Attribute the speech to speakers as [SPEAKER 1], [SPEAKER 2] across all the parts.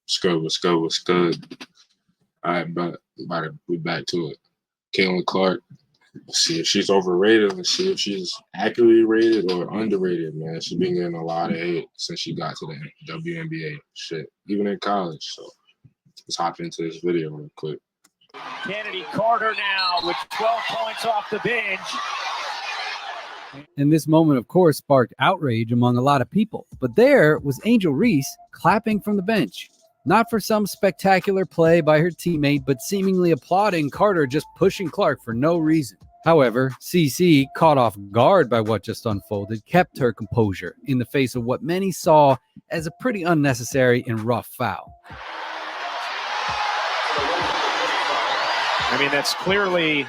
[SPEAKER 1] What's good? What's good? All right, but we back to it. Caitlin Clark. See if she's overrated. Let's see if she's accurately rated or underrated, man. She's been getting a lot of hate since she got to the WNBA. Shit, even in college. So let's hop into this video real quick.
[SPEAKER 2] Kennedy Carter now with 12 points off the bench.
[SPEAKER 3] And this moment, of course, sparked outrage among a lot of people. But there was Angel Reese clapping from the bench. Not for some spectacular play by her teammate, but seemingly applauding Carter just pushing Clark for no reason. However, CC, caught off guard by what just unfolded, kept her composure in the face of what many saw as a pretty unnecessary and rough foul.
[SPEAKER 2] I mean, that's clearly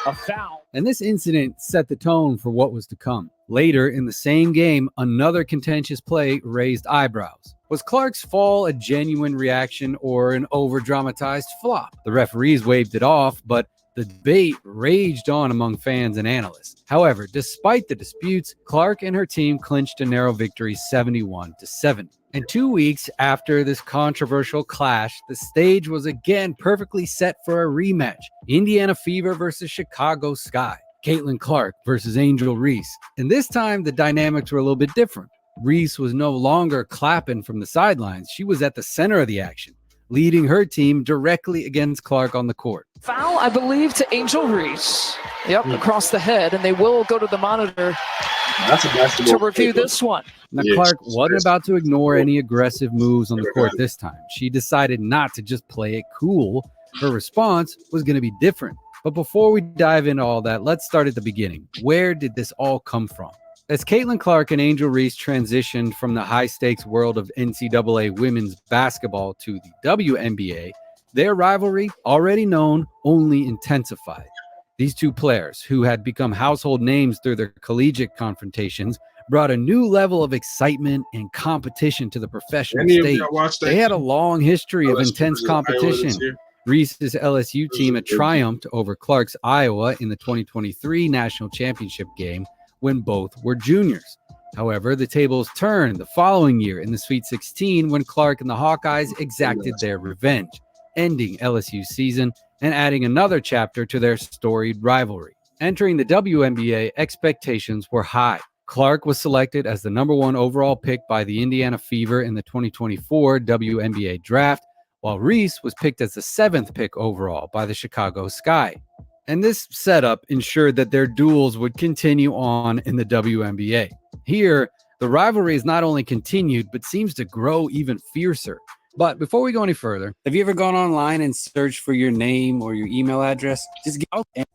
[SPEAKER 2] a foul.
[SPEAKER 3] And this incident set the tone for what was to come. Later in the same game, another contentious play raised eyebrows. Was Clark's fall a genuine reaction or an over-dramatized flop? The referees waved it off, but the debate raged on among fans and analysts. However, despite the disputes, Clark and her team clinched a narrow victory 71-70. And 2 weeks after this controversial clash, the stage was again perfectly set for a rematch. Indiana Fever versus Chicago Sky. Caitlin Clark versus Angel Reese. And this time, the dynamics were a little bit different. Reese was no longer clapping from the sidelines. She was at the center of the action, leading her team directly against Clark on the court.
[SPEAKER 4] Foul, I believe, to Angel Reese. Yep, across the head, and they will go to the monitor to review this one.
[SPEAKER 3] Now, Clark wasn't about to ignore any aggressive moves on the court this time. She decided not to just play it cool. Her response was going to be different. But before we dive into all that, let's start at the beginning. Where did this all come from? As Caitlin Clark and Angel Reese transitioned from the high-stakes world of NCAA women's basketball to the WNBA, their rivalry, already known, only intensified. These two players, who had become household names through their collegiate confrontations, brought a new level of excitement and competition to the professional stage. They had a long history of intense competition. Reese's LSU team had triumphed over Clark's Iowa in the 2023 national championship game when both were juniors. However, the tables turned the following year in the Sweet 16 when Clark and the Hawkeyes exacted their revenge, ending LSU's season and adding another chapter to their storied rivalry. Entering the WNBA, expectations were high. Clark was selected as the #1 overall pick by the Indiana Fever in the 2024 WNBA draft, while Reese was picked as the 7th pick overall by the Chicago Sky. And this setup ensured that their duels would continue on in the WNBA. Here, the rivalry is not only continued, but seems to grow even fiercer. But before we go any further, have you ever gone online and searched for your name or your email address? Just get out and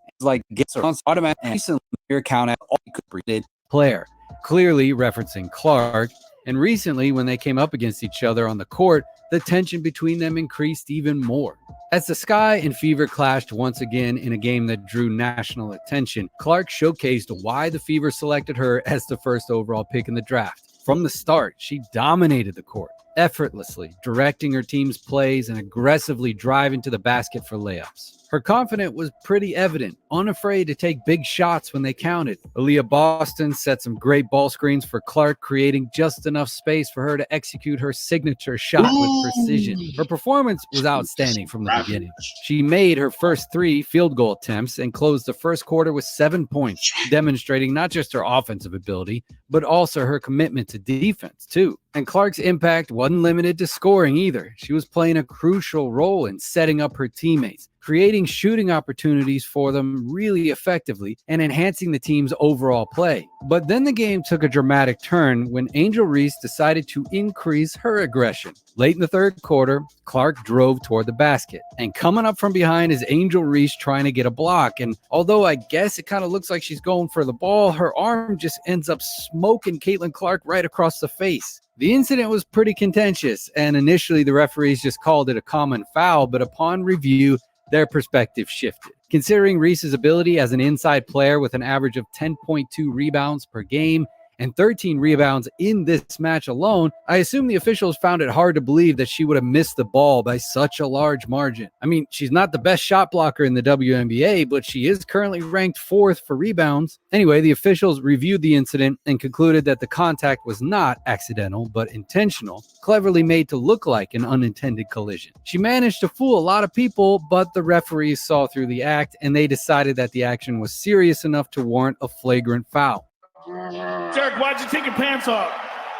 [SPEAKER 3] get automatically your account at all created player, clearly referencing Clark. And recently, when they came up against each other on the court, the tension between them increased even more. As the Sky and Fever clashed once again in a game that drew national attention, Clark showcased why the Fever selected her as the first overall pick in the draft. From the start, she dominated the court, effortlessly directing her team's plays and aggressively driving to the basket for layups. Her confidence was pretty evident, unafraid to take big shots when they counted. Aaliyah Boston set some great ball screens for Clark, creating just enough space for her to execute her signature shot with precision. Her performance was outstanding from the beginning. She made her first 3 field goal attempts and closed the first quarter with 7 points, demonstrating not just her offensive ability, but also her commitment to defense, too. And Clark's impact wasn't limited to scoring either. She was playing a crucial role in setting up her teammates, creating shooting opportunities for them really effectively, and enhancing the team's overall play. But then the game took a dramatic turn when Angel Reese decided to increase her aggression. Late in the third quarter, Clark drove toward the basket, and coming up from behind is Angel Reese trying to get a block. And although I guess it kind of looks like she's going for the ball, her arm just ends up smoking Caitlin Clark right across the face. The incident was pretty contentious, and initially the referees just called it a common foul, but upon review, their perspective shifted. Considering Reese's ability as an inside player with an average of 10.2 rebounds per game and 13 rebounds in this match alone, I assume the officials found it hard to believe that she would have missed the ball by such a large margin. I mean, she's not the best shot blocker in the WNBA, but she is currently ranked 4th for rebounds. Anyway, the officials reviewed the incident and concluded that the contact was not accidental, but intentional, cleverly made to look like an unintended collision. She managed to fool a lot of people, but the referees saw through the act and they decided that the action was serious enough to warrant a flagrant foul.
[SPEAKER 5] Derek, why'd you take your pants off?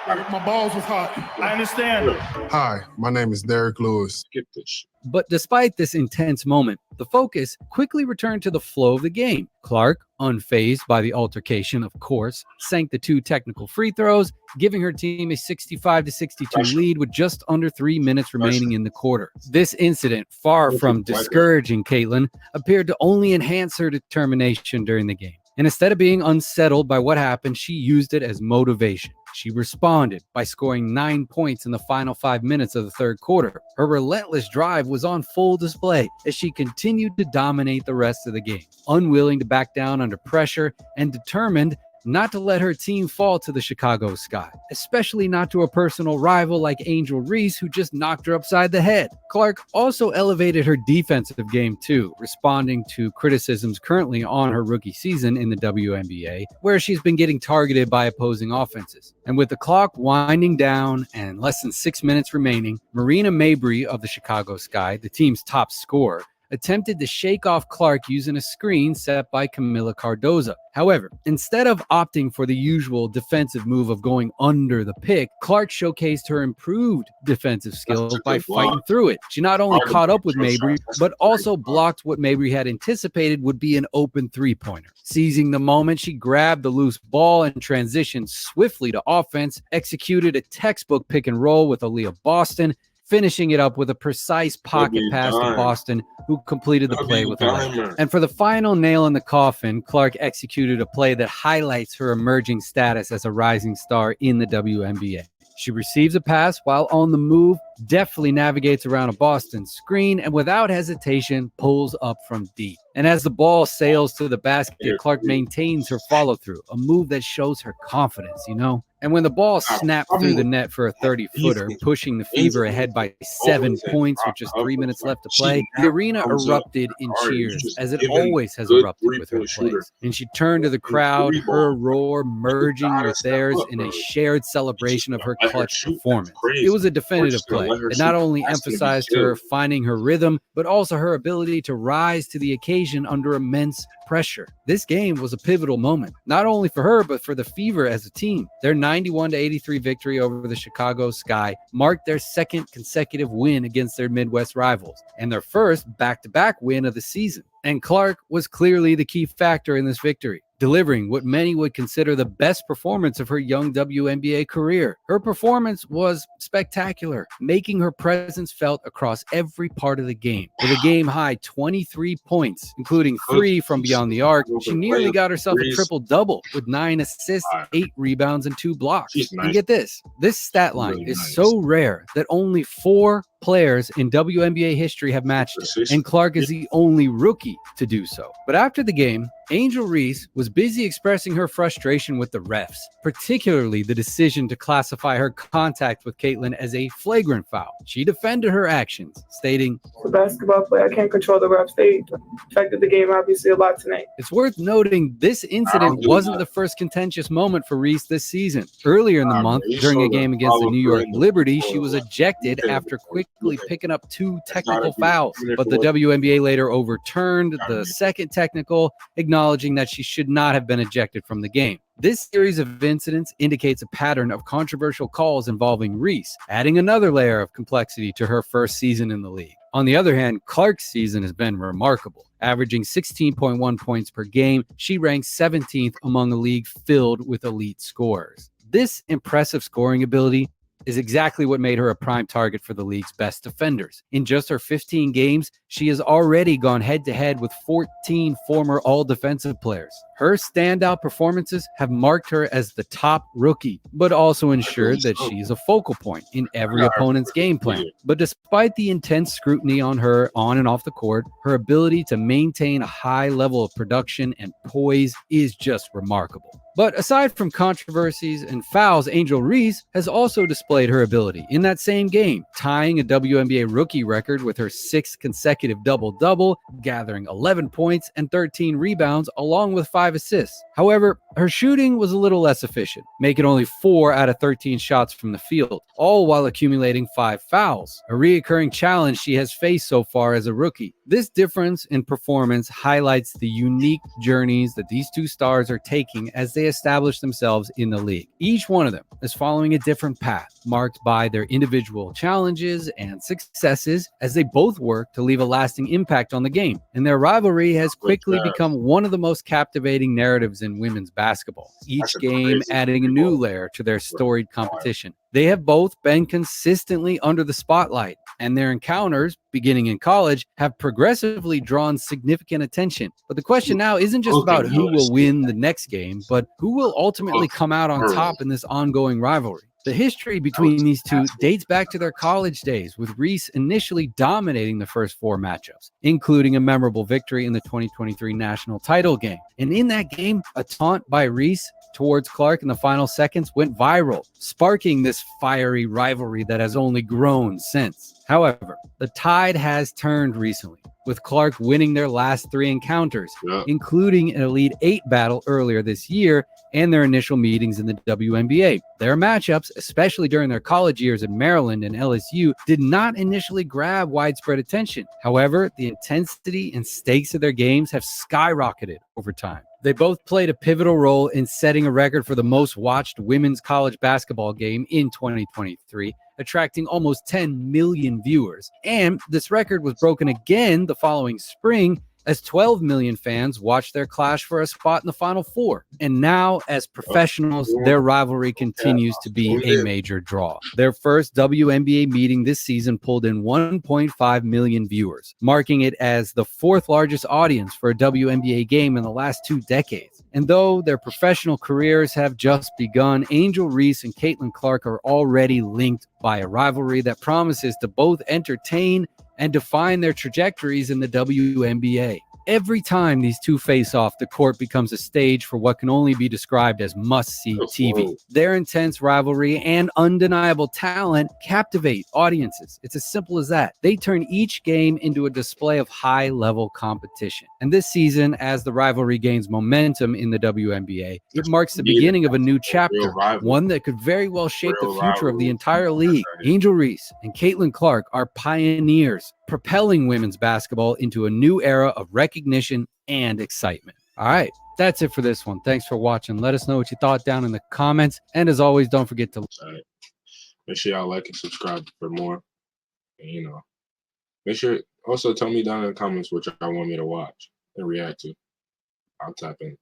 [SPEAKER 6] My balls was hot.
[SPEAKER 5] I understand.
[SPEAKER 6] Hi, my name is Derek Lewis.
[SPEAKER 1] Skip this.
[SPEAKER 3] But despite this intense moment, the focus quickly returned to the flow of the game. Clark, unfazed by the altercation, of course, sank the 2 technical free throws, giving her team a 65-62 lead with just under 3 minutes remaining in the quarter. This incident, far from discouraging Caitlin, appeared to only enhance her determination during the game. And instead of being unsettled by what happened, she used it as motivation. She responded by scoring 9 points in the final 5 minutes of the third quarter. Her relentless drive was on full display as she continued to dominate the rest of the game, unwilling to back down under pressure and determined not to let her team fall to the Chicago Sky, especially not to a personal rival like Angel Reese, who just knocked her upside the head. Clark also elevated her defensive game too, responding to criticisms currently on her rookie season in the WNBA, where she's been getting targeted by opposing offenses. And with the clock winding down and less than 6 minutes remaining, Marina Mabrey of the Chicago Sky, the team's top scorer, attempted to shake off Clark using a screen set by Camila Cardoza. However, instead of opting for the usual defensive move of going under the pick, Clark showcased her improved defensive skills by fighting through it. She not only caught up with Mabrey, but also blocked what Mabrey had anticipated would be an open three-pointer. Seizing the moment, she grabbed the loose ball and transitioned swiftly to offense, executed a textbook pick and roll with Aaliyah Boston, finishing it up with a precise pocket pass to Boston, who completed the play with a layup. And for the final nail in the coffin, Clark executed a play that highlights her emerging status as a rising star in the WNBA. She receives a pass while on the move, deftly navigates around a Boston screen, and without hesitation pulls up from deep. And as the ball sails to the basket, Clark maintains her follow-through, a move that shows her confidence, you know? And when the ball snapped through the net for a 30-footer, pushing the Fever ahead by 7 points with just 3 minutes left to play, the arena erupted in cheers, as it always has erupted with her plays. And she turned to the crowd, her roar merging with theirs in a shared celebration of her clutch performance. It was a definitive play. It not only emphasized her finding her rhythm, but also her ability to rise to the occasion under immense pressure. This game was a pivotal moment, not only for her, but for the Fever as a team. Their 91-83 victory over the Chicago Sky marked their second consecutive win against their Midwest rivals, and their first back-to-back win of the season. And Clark was clearly the key factor in this victory, delivering what many would consider the best performance of her young WNBA career. Her performance was spectacular, making her presence felt across every part of the game. With a game-high 23 points, including 3 from beyond the arc, she nearly got herself a triple-double with 9 assists, 8 rebounds, and 2 blocks. And get this stat line is so rare that only 4 players in WNBA history have matched it, and Clark is the only rookie to do so. But after the game, Angel Reese was busy expressing her frustration with the refs, particularly the decision to classify her contact with Caitlin as a flagrant foul. She defended her actions, stating,
[SPEAKER 7] "It's a basketball play. I can't control the refs. They affected the game obviously a lot tonight."
[SPEAKER 3] It's worth noting this incident wasn't the first contentious moment for Reese this season. Earlier in the month, during a game against the New York Liberty, she was ejected after quickly picking up 2 technical fouls, but the WNBA later overturned the second technical, acknowledging that she should not have been ejected from the game. This series of incidents indicates a pattern of controversial calls involving Reese, adding another layer of complexity to her first season in the league. On the other hand, Clark's season has been remarkable. Averaging 16.1 points per game, she ranks 17th among a league filled with elite scorers. This impressive scoring ability is exactly what made her a prime target for the league's best defenders. In just her 15 games, she has already gone head-to-head with 14 former all-defensive players. Her standout performances have marked her as the top rookie, but also ensured that she is a focal point in every opponent's game plan. But despite the intense scrutiny on her on and off the court, her ability to maintain a high level of production and poise is just remarkable. But aside from controversies and fouls, Angel Reese has also displayed her ability in that same game, tying a WNBA rookie record with her 6th consecutive double-double, gathering 11 points and 13 rebounds along with 5 assists. However, her shooting was a little less efficient, making only 4 out of 13 shots from the field, all while accumulating 5 fouls, a reoccurring challenge she has faced so far as a rookie. This difference in performance highlights the unique journeys that these two stars are taking as they establish themselves in the league. Each one of them is following a different path, marked by their individual challenges and successes as they both work to leave a lasting impact on the game. And their rivalry has quickly become one of the most captivating narratives in women's basketball, each game adding a new layer to their storied competition. They have both been consistently under the spotlight, and their encounters, beginning in college, have progressively drawn significant attention. But the question now isn't just about who will win the next game, but who will ultimately come out on top in this ongoing rivalry. The history between these two dates back to their college days, with Reese initially dominating the first 4 matchups, including a memorable victory in the 2023 national title game. And in that game, a taunt by Reese towards Clark in the final seconds went viral, sparking this fiery rivalry that has only grown since. However, the tide has turned recently, with Clark winning their last 3 encounters, including an Elite 8 battle earlier this year and their initial meetings in the WNBA. Their matchups, especially during their college years at Maryland and LSU, did not initially grab widespread attention. However, the intensity and stakes of their games have skyrocketed over time. They both played a pivotal role in setting a record for the most watched women's college basketball game in 2023, attracting almost 10 million viewers. And this record was broken again the following spring, as 12 million fans watched their clash for a spot in the Final Four. And now, as professionals, their rivalry continues to be a major draw. Their first WNBA meeting this season pulled in 1.5 million viewers, marking it as the 4th largest audience for a WNBA game in the last 2 decades. And though their professional careers have just begun, Angel Reese and Caitlin Clark are already linked by a rivalry that promises to both entertain and define their trajectories in the WNBA. Every time these two face off, the court becomes a stage for what can only be described as must-see TV. Their intense rivalry and undeniable talent captivate audiences. It's as simple as that. They turn each game into a display of high-level competition. And this season, as the rivalry gains momentum in the WNBA, it marks the beginning of a new chapter, one that could very well shape the future of the entire league. Angel Reese and Caitlin Clark are pioneers, propelling women's basketball into a new era of recognition and excitement. All right, that's it for this one. Thanks for watching. Let us know what you thought down in the comments. And as always, don't forget to
[SPEAKER 1] make sure y'all like and subscribe for more. And, make sure also tell me down in the comments what y'all want me to watch and react to. I'll tap in.